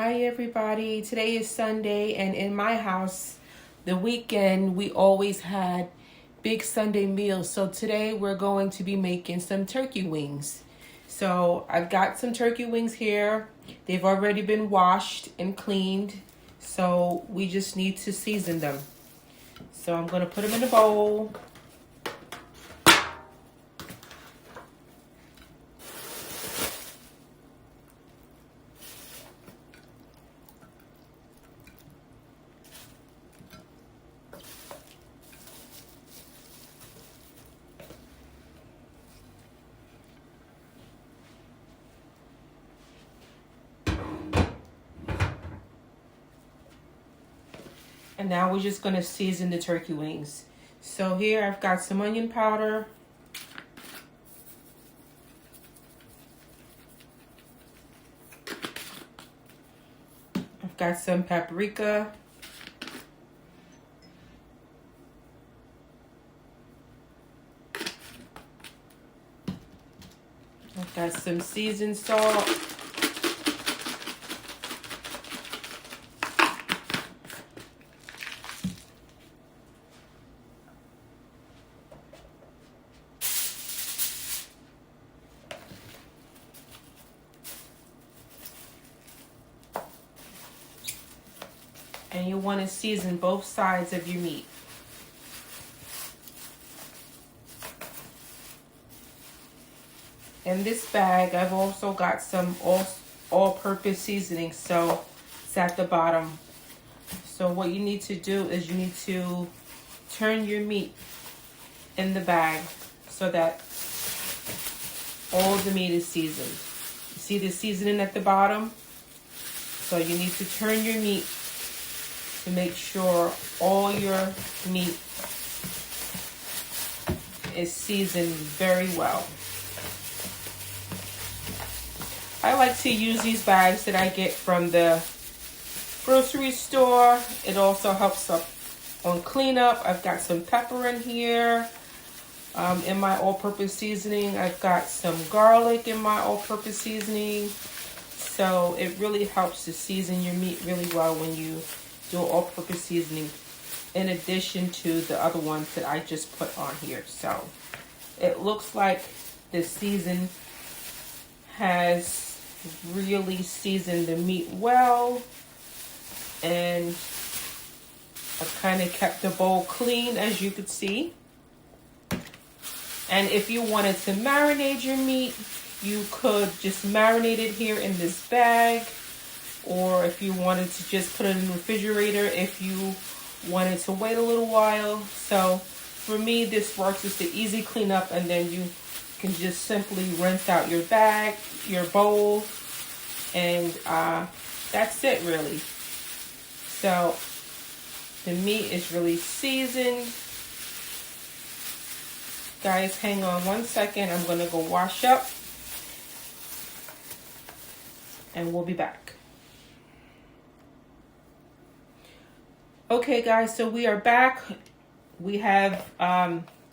Hi everybody, today is Sunday and in my house, the weekend we always had big Sunday meals. So today we're going to be making some turkey wings. So I've got some turkey wings here. They've already been washed and cleaned. So we just need to season them. So I'm going to put them in a bowl. And now we're just going to season the turkey wings. So here I've got some onion powder. I've got some paprika. I've got some seasoned salt. And you want to season both sides of your meat. In this bag, I've also got some all-purpose seasoning, so it's at the bottom. So what you need to do is you need to turn your meat in the bag so that all the meat is seasoned. You see the seasoning at the bottom? So you need to turn your meat to make sure all your meat is seasoned very well. I like to use these bags that I get from the grocery store. It also helps up on cleanup. I've got some pepper in here. In my all-purpose seasoning, I've got some garlic in my all-purpose seasoning. So it really helps to season your meat really well when you do all-purpose seasoning, in addition to the other ones that I just put on here. So it looks like the season has really seasoned the meat well, and I've kind of kept the bowl clean, as you could see. And if you wanted to marinate your meat, you could just marinate it here in this bag, or if you wanted to just put it in the refrigerator if you wanted to wait a little while. So for me, this works. It's the easy cleanup, and then you can just simply rinse out your bag, your bowl, and that's it really. So the meat is really seasoned. Guys, hang on one second. I'm gonna go wash up and we'll be back. Okay guys, so we are back. We have,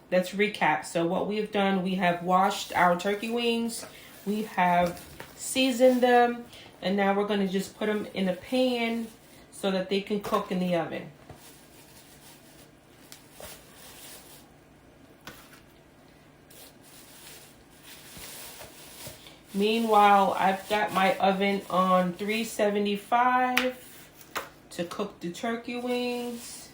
let's recap. So what we have done, we have washed our turkey wings. We have seasoned them. And now we're going to just put them in a pan so that they can cook in the oven. Meanwhile, I've got my oven on 375 to cook the turkey wings.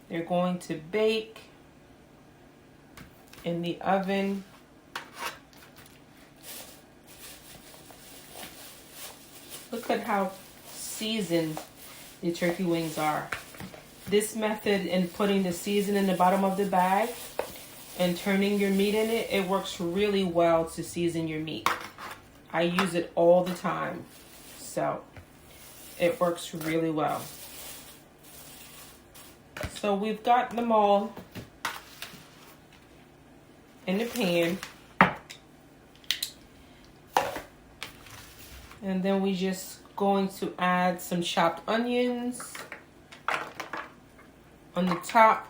They're going to bake in the oven. Look at how seasoned the turkey wings are. This method in putting the seasoning in the bottom of the bag and turning your meat in it, it works really well to season your meat. I use it all the time, so it works really well. So we've got them all in the pan. And then we just going to add some chopped onions on the top.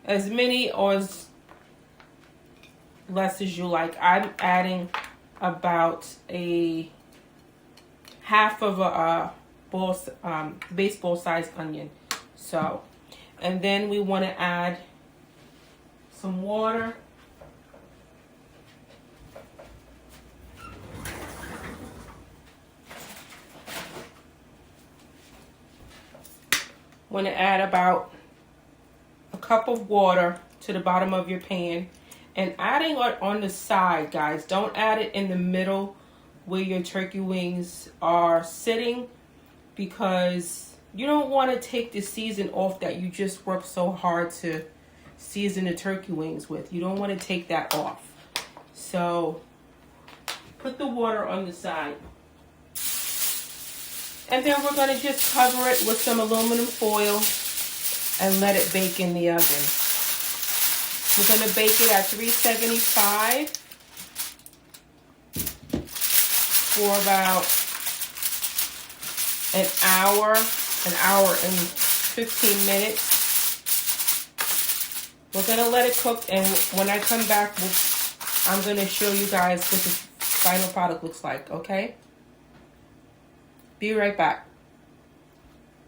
As many or as less as you like. I'm adding about a half of a baseball sized onion. So, and then we want to add some water. Want to add about a cup of water to the bottom of your pan, and adding it on the side, guys. Don't add it in the middle where your turkey wings are sitting, because you don't want to take the season off that you just worked so hard to season the turkey wings with. You don't want to take that off. So put the water on the side. And then we're going to just cover it with some aluminum foil and let it bake in the oven. We're going to bake it at 375 for about an hour and 15 minutes. We're going to let it cook, and when I come back, I'm going to show you guys what the final product looks like, okay? Be right back.